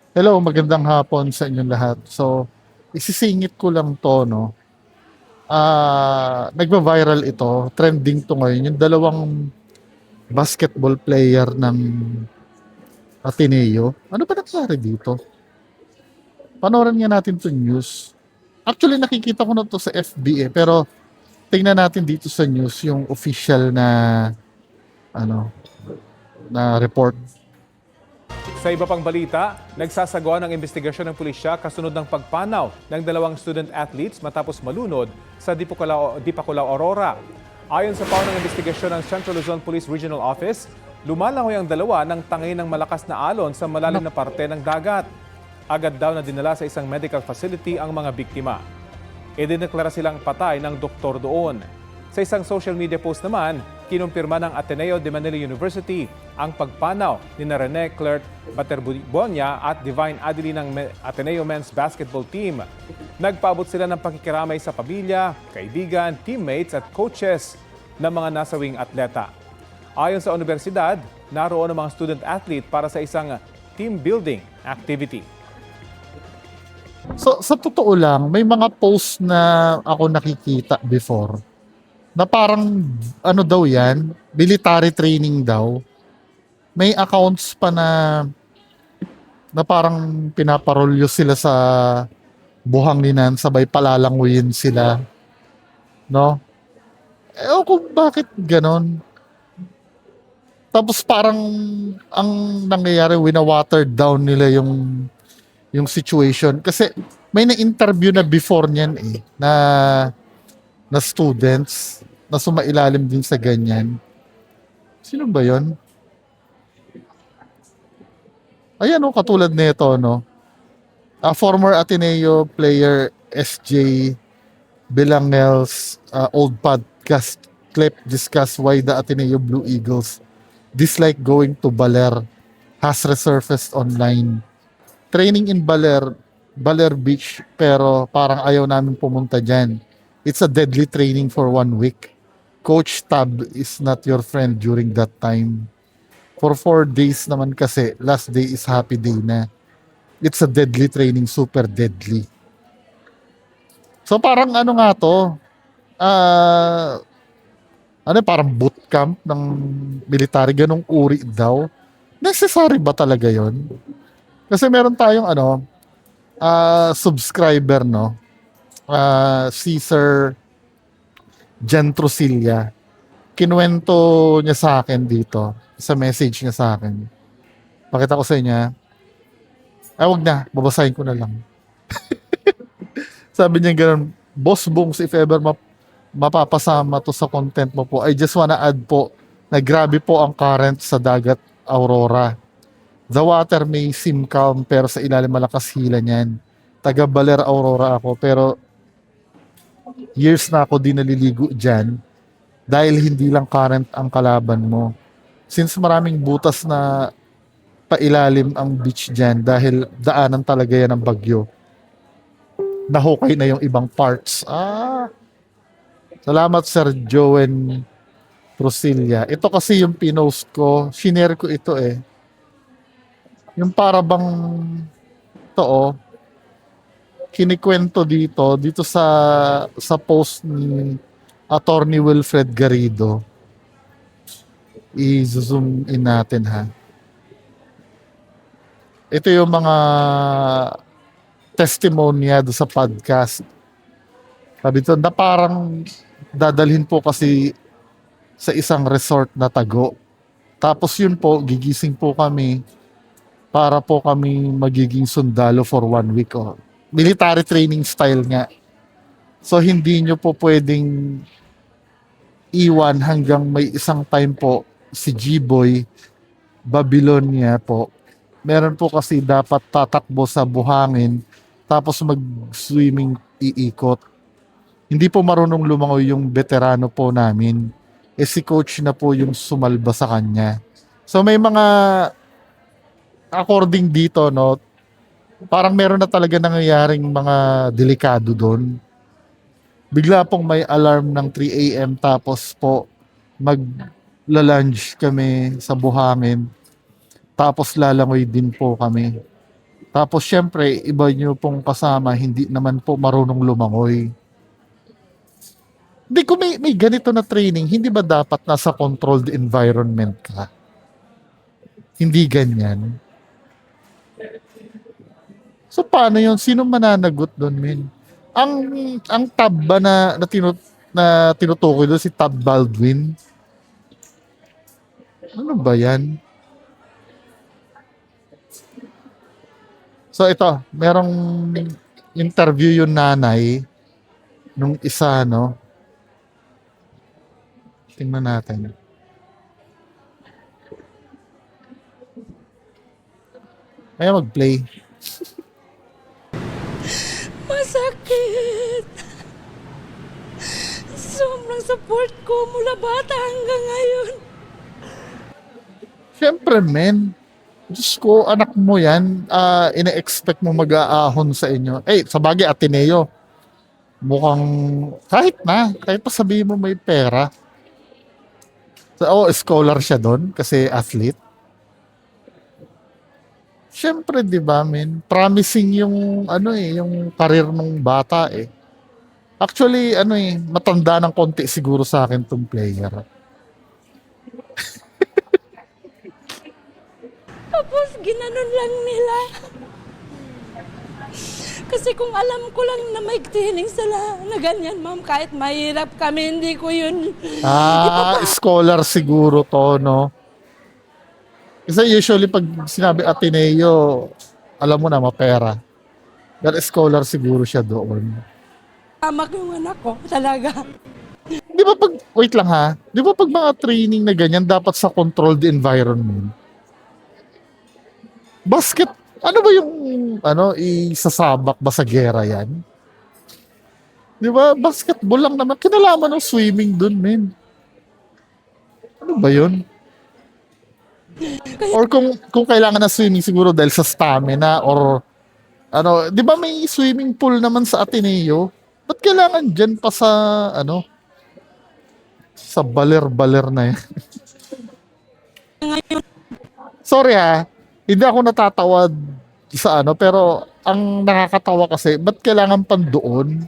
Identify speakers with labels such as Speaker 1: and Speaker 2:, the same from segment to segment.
Speaker 1: Hello, magandang hapon sa inyong lahat. So, isisingit ko lang 'to 'no. Nagva-viral ito, trending 'to ngayon, yung dalawang basketball player ng Ateneo. Ano ba nangyari dito? Panoorin nga natin 'tong news. Actually, nakikita ko na 'to sa FB, pero tingnan natin dito sa news yung official na ano, na report.
Speaker 2: Sa iba pang balita, nagsasagawa ng investigasyon ng pulisya kasunod ng pagpanaw ng dalawang student athletes matapos malunod sa Dipakulaw, Aurora. Ayon sa paunang investigasyon ng Central Luzon Police Regional Office, lumalangoy ang dalawa ng tangay ng malakas na alon sa malalim na parte ng dagat. Agad daw na dinala sa isang medical facility ang mga biktima. Idineklara silang patay ng doktor doon. Sa isang social media post naman, kinumpirma ng Ateneo de Manila University ang pagpanaw ni Rene Clerc Baterbonia at Divine Adili ng Ateneo Men's Basketball Team. Nagpaabot sila ng pakikiramay sa pamilya, kaibigan, teammates at coaches ng mga nasawing atleta. Ayon sa universidad, naroon ang mga student athlete para sa isang team building activity.
Speaker 1: So, sa totoo lang, may mga post na ako nakikita before na parang ano daw yan, military training daw. May accounts pa na parang pinaparolyo sila sa buhanginan, sabay palalanguyin sila, no? Ewan ko bakit ganon. Tapos parang ang nangyayari, wina-watered down nila yung situation. Kasi may na-interview na before niyan na students na sumailalim din sa ganyan. Sino ba yon? Ayan o, katulad nito, no? A former Ateneo player SJ Belangel's old podcast clip discuss why the Ateneo Blue Eagles dislike going to Baler has resurfaced online. Training in Baler Beach, pero parang ayaw namin pumunta dyan. It's a deadly training for 1 week. Coach Tab is not your friend during that time. For 4 days naman kasi, last day is happy day na. It's a deadly training, super deadly. So parang ano nga to, ah, parang bootcamp ng military, ganong uri daw. Necessary ba talaga yon? Kasi meron tayong subscriber, no? Si Sir Jan Trusilla. Kinuwento niya sa akin dito, sa message niya sa akin. Pakita ko sa inyo. Wag na, babasahin ko na lang. Sabi niya ganun, Boss Bungs, if ever mapapasama to sa content mo po, I just wanna add po na grabe po ang current sa dagat Aurora. The water may seem calm pero sa ilalim malakas hila niyan. Taga Baler Aurora ako pero years na ako di naliligo dyan dahil hindi lang current ang kalaban mo. Since maraming butas na pailalim ang beach dyan dahil daanan talaga yan ng bagyo. Nahukay na yung ibang parts. Salamat Sir Joen Trusilla. Ito kasi yung pinost ko. Shinare ko ito eh. Yung para bang to kinikwento dito sa post ni Attorney Wilfred Garrido. I-zoom in natin ha. Ito yung mga testimonya do sa podcast. Sabi ito, na parang dadalhin po kasi sa isang resort na tago. Tapos yun po, gigising po kami para po kami magiging sundalo for 1 week. Military training style nga. So hindi nyo po pwedeng iwan hanggang may isang time po si G-Boy Babylonia po. Meron po kasi dapat tatakbo sa buhangin tapos mag-swimming iikot. Hindi po marunong lumangoy yung veterano po namin. Si coach na po yung sumalba sa kanya. So may mga according dito, no, parang meron na talaga nangyayaring mga delikado doon. Bigla pong may alarm ng 3 a.m. tapos po magla-lunge kami sa buhangin. Tapos lalangoy din po kami. Tapos syempre, iba nyo pong kasama, hindi naman po marunong lumangoy. Hindi, kung may ganito na training, hindi ba dapat nasa controlled environment ka? Hindi ganyan. So paano yun? Sino mananagot doon, min? Ang ang tab ba na tinutukoy doon si Tab Baldwin? Ano ba yan? So ito, merong interview yung nanay nung isa, no? Tingnan natin. Kaya mag-play.
Speaker 3: Masakit. Sobrang support ko mula bata hanggang ngayon.
Speaker 1: Siyempre, men. Diyos ko, anak mo yan. Ina-expect mo mag-aahon sa inyo. Eh, sa bagay, Ateneo. Mukhang, kahit pa sabihin mo may pera. So, scholar siya doon kasi athlete. Siyempre, di ba, men? Promising yung, yung career ng bata, eh. Actually, matanda ng konti siguro sa akin tong player.
Speaker 3: Tapos ginanon lang nila. Kasi kung alam ko lang na may training sila na ganyan, ma'am, kahit mahirap kami, hindi ko yun.
Speaker 1: Scholar siguro to, no? Kasi usually pag sinabi Ateneo, alam mo na, mapera. Pero scholar siguro siya doon.
Speaker 3: Amak yung anak ko, talaga.
Speaker 1: Di ba wait lang ha, di ba pag mga training na ganyan, dapat sa controlled environment? Basket, ano ba yung, isasabak ba sa gera yan? Di ba, basketball lang naman, kinalaman ng swimming dun, men. Ano ba yun? Or kung kailangan na swimming siguro dahil sa stamina or di ba may swimming pool naman sa Ateneo? Ba't kailangan dyan pa sa sa baler-baler na yan? Sorry ha, hindi ako natatawad sa pero ang nakakatawa kasi, ba't kailangan pan doon?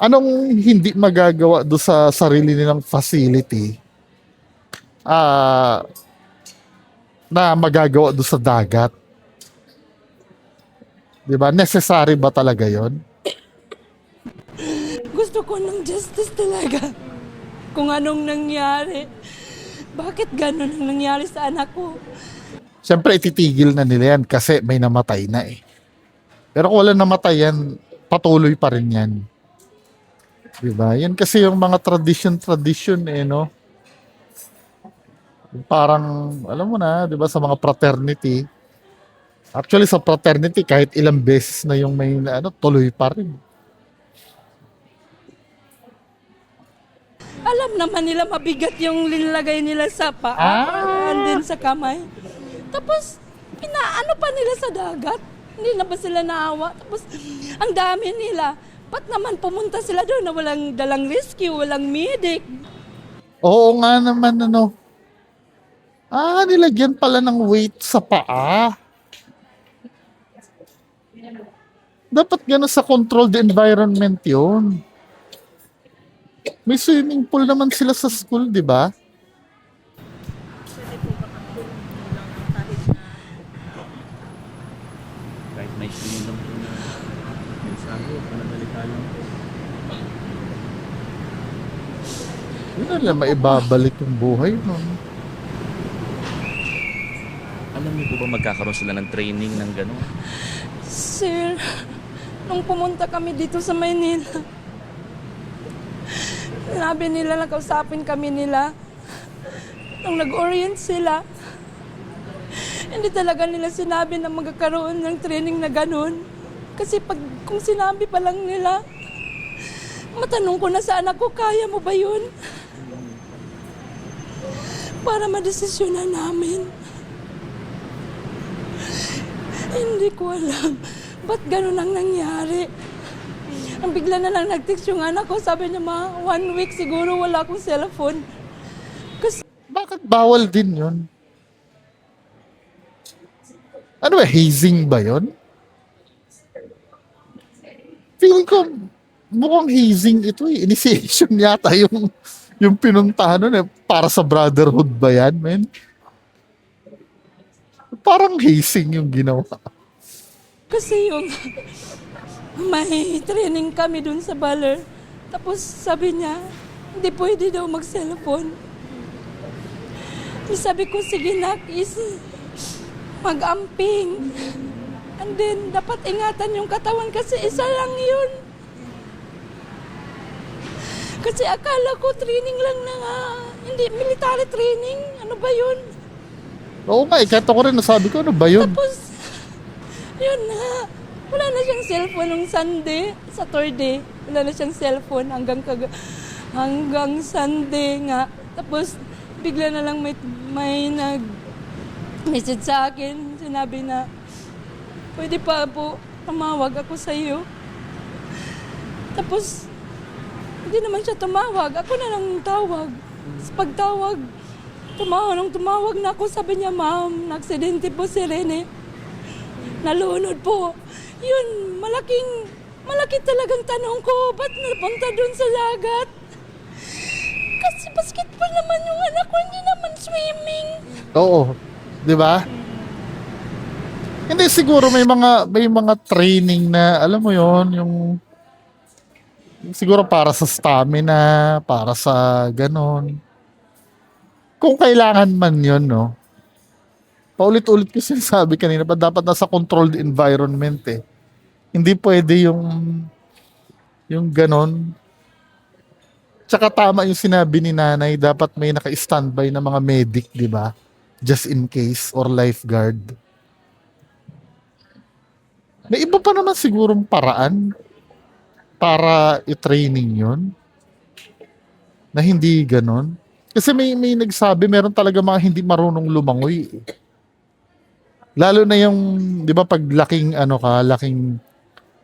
Speaker 1: Anong hindi magagawa do sa sarili nilang facility? Na magagawa do sa dagat. 'Di ba? Necessary ba talaga 'yon?
Speaker 3: Gusto ko ng justice talaga. Kung anong nangyari. Bakit ganun ang nangyari sa anak ko?
Speaker 1: Siyempre ititigil na nila yan kasi may namatay na eh. Pero kung wala namatay yan, patuloy pa rin yan. 'Di ba? Yan kasi yung mga tradition no. Parang alam mo na, 'di ba, sa mga fraternity. Actually sa fraternity kahit ilang beses na yung may tuloy pa rin.
Speaker 3: Alam naman nila mabigat yung linlagay nila sa paa and then sa kamay. Tapos, pinaano pa nila sa dagat. Hindi na ba sila naawa? Tapos, ang dami nila. Ba't naman pumunta sila doon na walang dalang rescue, walang medic?
Speaker 1: Oo nga naman nilagyan pala ng weight sa paa. Dapat gano'n sa controlled environment yun. May swimming pool naman sila sa school, di ba?
Speaker 4: Kahit may sinulong po na mensahe o panadalita lang po.
Speaker 1: Yun na lang, maibabalik yung buhay nun.
Speaker 4: Alam niyo po ba magkakaroon sila ng training ng gano'n?
Speaker 3: Sir, nung pumunta kami dito sa Maynila, sinabi nila, nakausapin kami nila. Nung nag-orient sila, hindi talaga nila sinabi na magkakaroon ng training na ganun. Kasi kung sinabi pa lang nila, matanong ko na sa anak ko, kaya mo ba yun? Para madesisyonan namin. Hindi ko alam ba't ganun ang nangyari. Ang bigla na lang nag-text yung anak ko, sabi niya, 1 week siguro wala akong cellphone. Kasi
Speaker 1: Bakit bawal din yun? Ano ba, hazing ba yun? Feeling ko, mukhang hazing ito eh. Initiation yata yung pinuntahan nun eh. Para sa brotherhood ba yan, men? Parang hazing yung ginawa.
Speaker 3: Kasi yung may training kami dun sa Baler. Tapos sabi niya, hindi pwede daw mag-cellphone. Sabi ko, sige nak, is mag-amping. And then, dapat ingatan yung katawan kasi isa lang yun. Kasi akala ko training lang na nga, hindi, military training. Ano ba yun?
Speaker 1: Oo nga, kahit ako rin nasabi ko, ano ba yun?
Speaker 3: Tapos, yun na. Wala na siyang cellphone nung Sunday, Saturday. Wala na siyang cellphone hanggang Sunday nga. Tapos, bigla na lang may nag-message sa akin. Sinabi na, pwede pa po, tumawag ako sa iyo. Tapos, hindi naman siya tumawag. Ako na lang tawag. Tapos pagtawag, tumawag na ako. Sabi niya, ma'am, na-aksidente po si Rene. Nalunod po. Yun, malaki talagang tanong ko, ba't napunta dun sa dagat? Kasi basketball naman yung anak ko, hindi naman swimming.
Speaker 1: Oo. Di ba? Hindi, siguro may mga training na, alam mo yon yung siguro para sa stamina, para sa ganon. Kung kailangan man yon, no? Paulit-ulit ko sinasabi kanina, pa dapat nasa controlled environment eh. Hindi pwede yung ganon. Tsaka tama yung sinabi ni nanay, dapat may naka-standby na mga medic, di ba? Just in case, or lifeguard. May iba pa naman sigurong paraan para i-training yun. Na hindi ganon. Kasi may nagsabi, meron talaga mga hindi marunong lumangoy. Lalo na yung, di ba, pag laking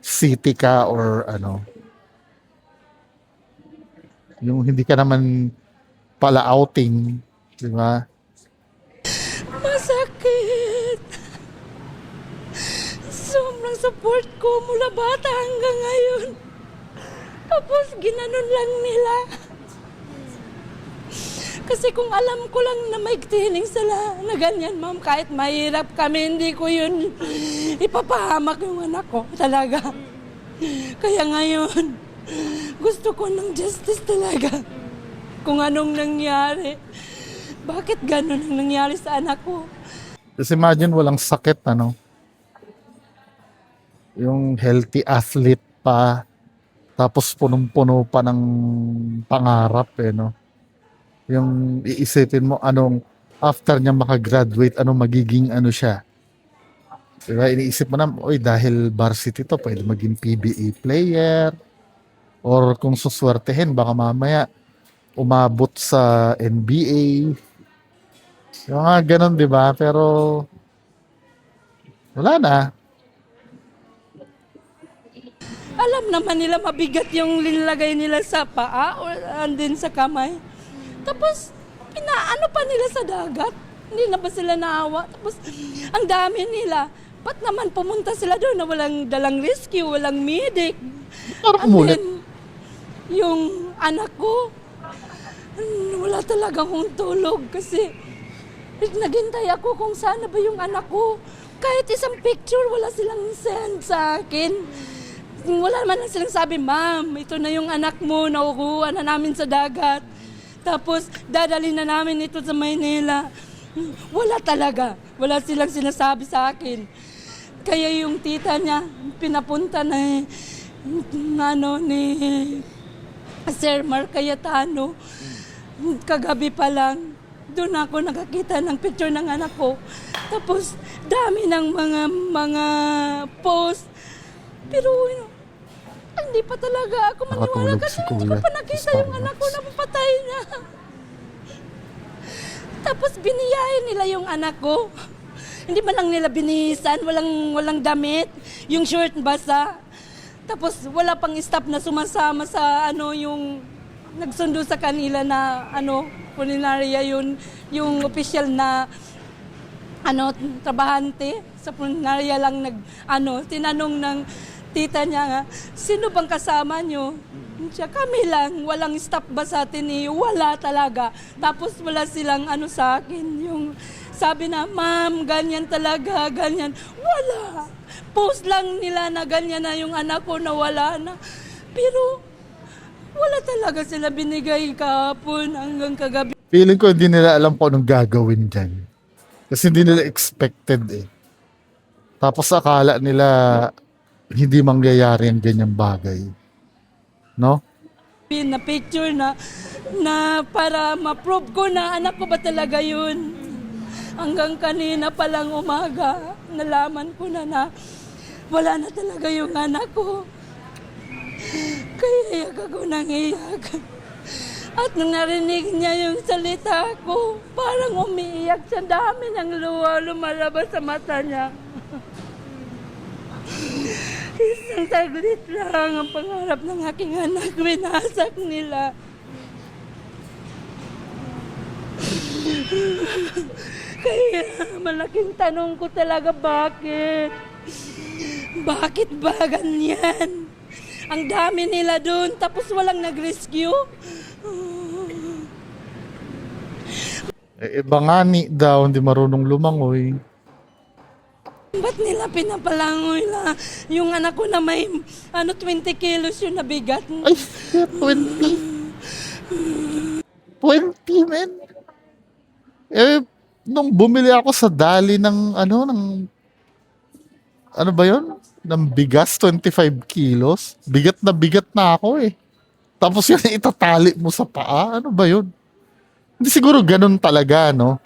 Speaker 1: city ka or yung hindi ka naman pala outing, di ba?
Speaker 3: Masakit. Sobrang support ko mula bata hanggang ngayon. Tapos ginanon lang nila. Kasi kung alam ko lang na may training sila na ganyan, ma'am, kahit mahirap kami, hindi ko yun ipapahamak yung anak ko talaga. Kaya ngayon, gusto ko ng justice talaga. Kung anong nangyari. Bakit ganun ang nangyari sa anak ko?
Speaker 1: Just imagine walang sakit, yung healthy athlete pa, tapos punong-puno pa ng pangarap, no? Yung iisipin mo, after niya makagraduate, magiging siya. Diba? Iniisip mo na, oy, dahil varsity to, pwede maging PBA player, or kung suswertehin, baka mamaya, umabot sa NBA. Yung nga ganun, di ba? Pero, wala na.
Speaker 3: Alam naman nila mabigat yung linlagay nila sa paa o andin sa kamay. Tapos, pinaano pa nila sa dagat. Hindi na ba sila naawa? Tapos, ang dami nila. Ba't naman pumunta sila doon na walang dalang rescue, walang medic?
Speaker 1: Parang
Speaker 3: And
Speaker 1: umulit.
Speaker 3: then, yung anak ko, wala talaga akong tulog kasi naghintay ako kung sana ba yung anak ko. Kahit isang picture, wala silang send sa akin. Wala naman lang silang sabi, ma'am, ito na yung anak mo, nakukuha na namin sa dagat. Tapos, dadalhin na namin ito sa Maynila. Wala talaga. Wala silang sinasabi sa akin. Kaya yung tita niya, pinapunta ni Sir Mark Cayetano. Kagabi pa lang, doon ako nakakita ng picture ng anak ko. Tapos, dami ng mga post. Pero, hindi pa talaga ako maniwala
Speaker 1: Nakatulog
Speaker 3: kasi
Speaker 1: si
Speaker 3: hindi
Speaker 1: Kuya
Speaker 3: ko pa nakita
Speaker 1: sa
Speaker 3: yung anak ko na mapatay na. Tapos biniyahin nila yung anak ko. Hindi man lang nila binihisan, walang damit, yung short basa. Tapos wala pang staff na sumasama sa yung nagsundo sa kanila na pulinarya yung official na trabahante Sa punarya lang tinanong ng tita niya nga, sino bang kasama nyo? Siya, kami lang, walang staff ba sa Ateneo? Wala talaga. Tapos wala silang sa akin, yung sabi na, ma'am, ganyan talaga, ganyan. Wala. Post lang nila na ganyan na yung anak ko na wala na. Pero wala talaga sila binigay kahapon hanggang kagabi.
Speaker 1: Feeling ko hindi nila alam kung anong gagawin dyan. Kasi hindi nila expected eh. Tapos akala nila hindi mangyayari ang ganyang bagay. No?
Speaker 3: Na picture na para ma-prove ko na anak ko ba talaga yun. Hanggang kanina palang umaga, nalaman ko na wala na talaga yung anak ko. Kaya iyak ako nang iyak. At nung narinig niya yung salita ko, parang umiiyak siya. Dami ng luha lumalabas sa mata niya. Isang saglit lang ang pangarap ng aking anak, winasak nila. Kaya malaking tanong ko talaga, bakit? Bakit ba ganyan? Ang dami nila doon, tapos walang nag-rescue?
Speaker 1: Iba nga ni daw, hindi marunong lumangoy.
Speaker 3: Ba't nila pinapalangoy lang? Yung anak ko na may 20 kilos yung nabigat.
Speaker 1: Ay, 20. 20, men. Nung bumili ako sa dali ng ano ba yun? Ng bigas, 25 kilos. Bigat na ako eh. Tapos yun, itatali mo sa paa. Ano ba yun? Hindi siguro ganun talaga, no?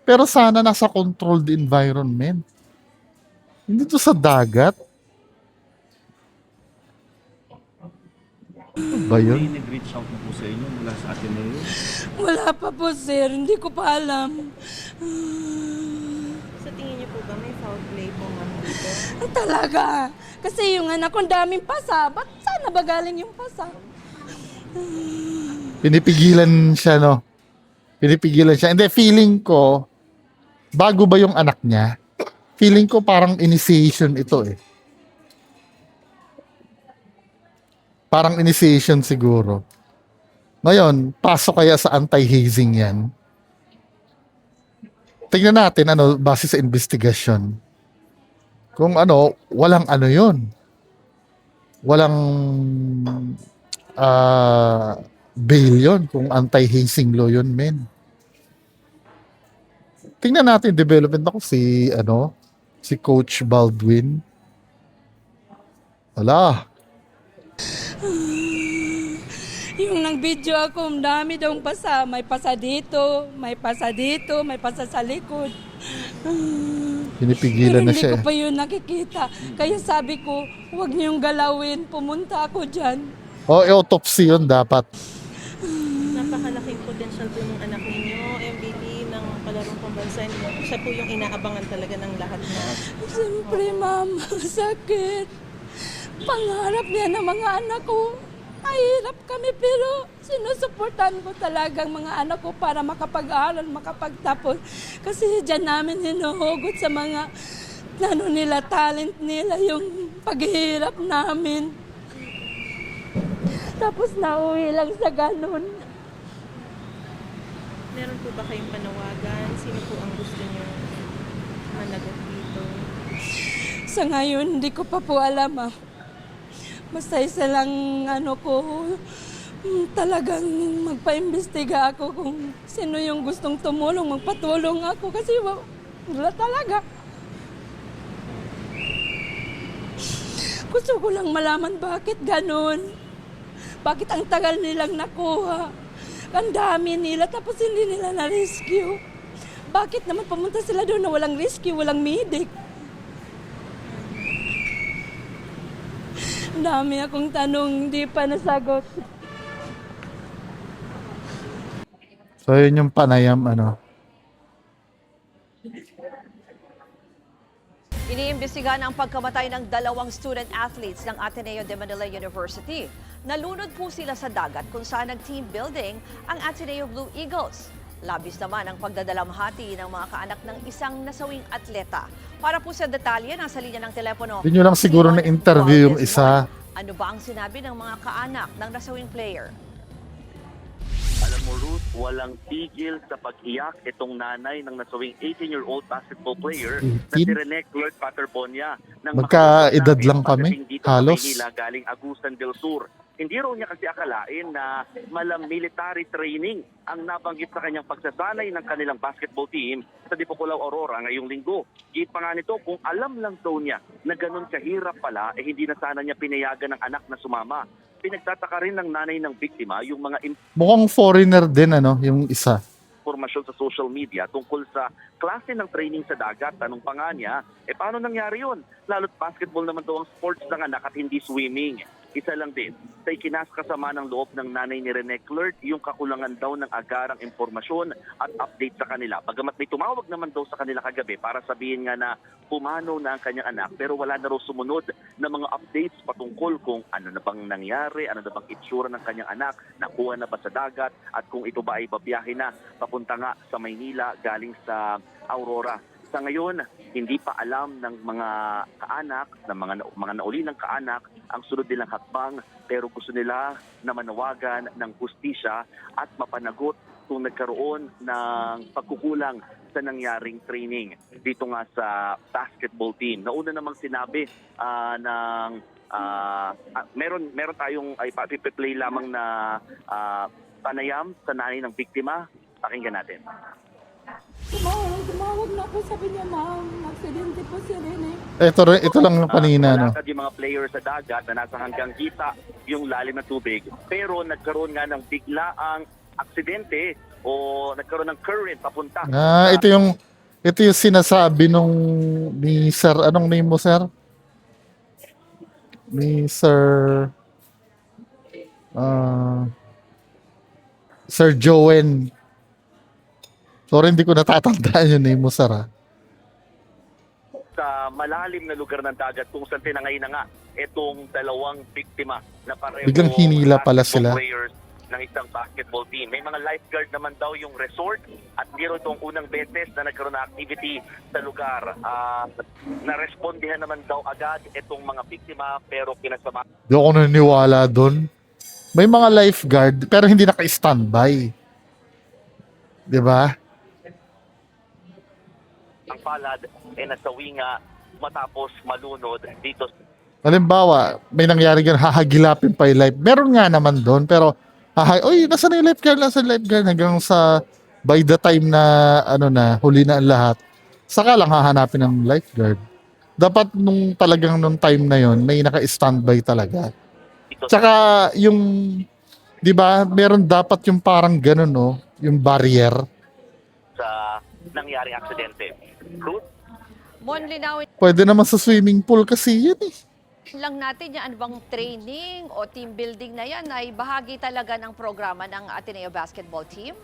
Speaker 1: Pero sana nasa controlled environment. Hindi to sa dagat. Ano ba
Speaker 4: May
Speaker 1: yun?
Speaker 4: nag-reach out na po sa inyo mula sa Ateneo.
Speaker 3: Wala pa po, sir. Hindi ko pa alam.
Speaker 5: Sa tingin niyo po ba may foul play po ma'am dito?
Speaker 3: Talaga. Kasi yung anak ko, daming pasa. Ba't sana ba galing yung pasa?
Speaker 1: Pinipigilan siya, no? Pinipigilan siya. Hindi, feeling ko, bago ba yung anak niya, feeling ko parang initiation ito eh. Parang initiation siguro. Ngayon, pasok kaya sa anti-hazing yan. Tingnan natin, base sa investigation. Kung walang yun. Walang bail yun kung anti-hazing law yun, men. Tingnan natin development ako si Coach Baldwin. Wala.
Speaker 3: Yung nang-video ako, ang dami daw pasa. May pasa dito, may pasa dito, may pasa sa likod.
Speaker 1: Pinipigilan
Speaker 3: Pero
Speaker 1: na
Speaker 3: hindi
Speaker 1: siya.
Speaker 3: ko pa yun nakikita. Kaya sabi ko, huwag niyong galawin. Pumunta ako dyan.
Speaker 1: Autopsy yun dapat.
Speaker 5: Napakalaking potential po ng anak ninyo, MVP ng palarong pambansa. Siya po yung inaabangan talaga ng lahat na.
Speaker 3: Siyempre, ma'am, sakit. Pangarap niya ng mga anak ko. Mahirap kami pero sinusuportan ko talaga ang mga anak ko para makapag-aral, makapagtapos. Kasi dyan namin hinuhugot sa mga talent nila, yung paghihirap namin. Tapos nauwi lang sa ganun.
Speaker 5: Meron po ba kayong panawagan? Sino po ang gusto niyo managot dito?
Speaker 3: Sa ngayon, hindi ko pa po alam. Basta isa lang talagang magpa-imbestiga ako kung sino yung gustong tumulong, magpatulong ako kasi wala talaga. Gusto ko lang malaman bakit ganun. Bakit ang tagal nilang nakuha. Ang dami nila tapos hindi nila na-rescue. Bakit naman pumunta sila doon na walang rescue, walang medic? Ang dami akong tanong, hindi pa nasagot.
Speaker 1: So yun yung panayam,
Speaker 6: Iniimbestigahan ang pagkamatay ng 2 student athletes ng Ateneo de Manila University. Nalunod po sila sa dagat kung saan nag-team building ang Ateneo Blue Eagles. Labis naman ang pagdadalamhati ng mga kaanak ng isang nasawing atleta. Para po sa detalye, nasa linya ng telepono.
Speaker 1: Yun lang siguro
Speaker 6: si Mon
Speaker 1: na-interview yung
Speaker 6: Gualdez.
Speaker 1: isa.
Speaker 6: Mon, ano ba ang sinabi ng mga kaanak ng nasawing player?
Speaker 7: Alam mo, Ruth, walang tigil sa pag-iyak itong nanay ng nasawing 18-year-old basketball player na si
Speaker 1: 18?
Speaker 7: Rene Clerk Paterbonia.
Speaker 1: Magkaedad lang kami,
Speaker 7: Dito sa
Speaker 1: halos.
Speaker 7: Maynila, galing Agusan del Sur. Hindi raw niya kasi akalain na malang military training ang nabanggit sa kanyang pagsasanay ng kanilang basketball team sa Dipukulaw Aurora ngayong linggo. Git pa nga nito, kung alam lang daw niya na ganun kahirap pala, hindi na sana niya pinayagan ng anak na sumama. Pinagtataka rin ng nanay ng biktima yung mga
Speaker 1: Mukhang foreigner din, ano, yung isa.
Speaker 7: impormasyon sa social media tungkol sa klase ng training sa dagat. Tanong pa nga niya, paano nangyari yun? Lalo't basketball naman daw ang sports ng anak at hindi swimming. Isa lang din, sa ikinaskasama ng loob ng nanay ni Rene Clerk, yung kakulangan daw ng agarang impormasyon at update sa kanila. Bagamat may tumawag naman daw sa kanila kagabi para sabihin nga na pumanaw na ang kanyang anak, pero wala na raw sumunod na mga updates patungkol kung ano na bang nangyari, ano na bang itsura ng kanyang anak, nakuha na ba sa dagat, at kung ito ba ay babiyahe na papunta nga sa Maynila galing sa Aurora. Sa ngayon, hindi pa alam ng mga kaanak, ng mga nauli ng kaanak, ang sunod nilang hakbang, pero gusto nila na manawagan ng hustisya at mapanagot kung nagkaroon ng pagkukulang sa nangyaring training dito nga sa basketball team. Nauna namang sinabi meron tayong ipa-play lamang na panayam sa nanay ng biktima. Pakinggan natin.
Speaker 3: Tumawag na ako, sabi niya na aksidente po si Rene.
Speaker 1: Ito lang yung kanina, no?
Speaker 7: Malakad yung mga players sa dagat na nasa hanggang kita yung lalim ng tubig. Pero nagkaroon nga ng biglaang aksidente o nagkaroon ng current papunta.
Speaker 1: Ito yung sinasabi nung ni Sir, anong name mo, Sir? Ni Sir Sir Joen. Sorry, hindi ko natatandaan yung name mo, Sir, ha?
Speaker 7: Sa malalim na lugar ng dagat kung saan tinangay na nga itong dalawang biktima na pareho
Speaker 1: Biglang hinila pala
Speaker 7: basketball
Speaker 1: sila.
Speaker 7: players ng isang basketball team. May mga lifeguard naman daw yung resort at biro itong unang beses na nagkaroon ng activity sa lugar. Narespondihan naman daw agad itong mga biktima pero pinasama
Speaker 1: Di ako naniniwala doon. May mga lifeguard pero hindi naka-standby. Di ba?
Speaker 7: ang palad nasawi nga matapos malunod dito.
Speaker 1: Halimbawa, may nangyari ganun, hahagilapin pa yung life. Meron nga naman doon, pero, nasa na yung lifeguard, hanggang sa, by the time na, huli na ang lahat, saka lang hahanapin ng lifeguard. Dapat nung time na yon may naka-standby talaga. Tsaka, yung, di ba, meron dapat yung parang ganun, no? Yung barrier.
Speaker 7: Sa nangyaring aksidente. Ruth?
Speaker 6: Mon, linawin
Speaker 1: Pwede naman sa swimming pool kasi yun eh.
Speaker 6: lang natin yan, ano bang training o team building na yan ay bahagi talaga ng programa ng Ateneo Basketball Team?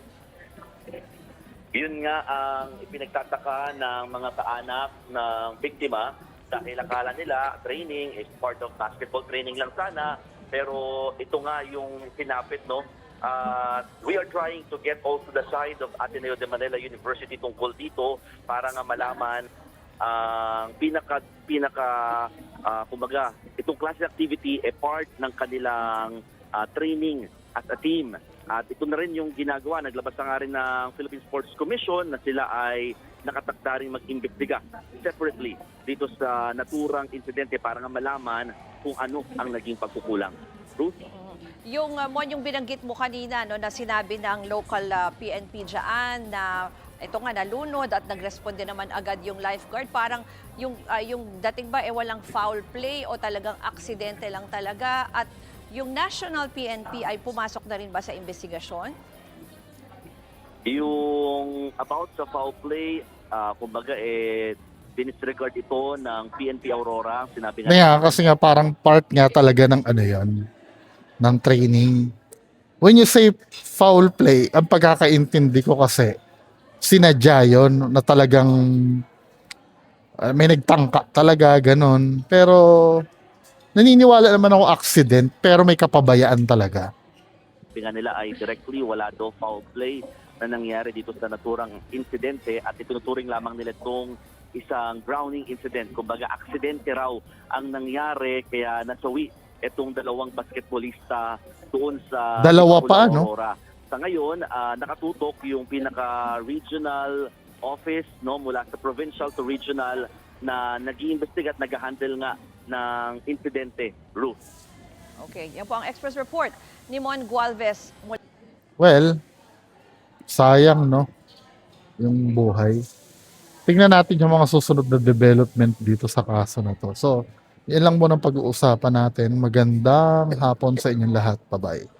Speaker 7: Yun nga ang ipinagtataka ng mga kaanak ng biktima dahil akala nila training is part of basketball training lang sana, pero ito nga yung pinapit, no? We are trying to get also the side of Ateneo de Manila University tungkol dito para nga malaman ang kumbaga, itong class activity part ng kanilang training as a team. At ito na rin yung ginagawa. Naglabas na nga rin ng Philippine Sports Commission na sila ay nakatakda rin mag-imbestiga separately dito sa naturang insidente para nga malaman kung ano ang naging pagkukulang. Ruth?
Speaker 6: Yung binanggit mo kanina, no, na sinabi ng local PNP dyan na ito nga nalunod at nagresponde naman agad yung lifeguard. Parang yung dating ba walang foul play o talagang aksidente lang talaga, at yung National PNP ay pumasok na rin ba sa investigasyon?
Speaker 7: Yung about sa foul play, kumbaga dinisregard ito ng PNP Aurora. Sinabi
Speaker 1: Kasi nga parang part nga talaga ng ng training. When you say foul play, ang pagkakaintindi ko kasi, sinadya yun na talagang may nagtangka talaga, ganun. Pero naniniwala naman ako accident, pero may kapabayaan talaga.
Speaker 7: nga nila ay directly wala daw foul play na nangyari dito sa naturang insidente at itinuturing lamang nila itong isang drowning incident. Kumbaga, aksidente raw ang nangyari kaya nasawi itong dalawang basketballista doon sa
Speaker 1: Dalawa pa, no?
Speaker 7: Aurora. Sa ngayon, nakatutok yung pinaka-regional office mula sa provincial to regional na nag-iimbestiga at nag-handle nga ng insidente, Ruth.
Speaker 6: Okay, yan po ang Express Report ni Mon Gualvez.
Speaker 1: Well, sayang, no? Yung buhay. Tingnan natin yung mga susunod na development dito sa kaso na to. So, yan lang muna ang pag-uusapan natin. Magandang hapon sa inyong lahat. Bye-bye.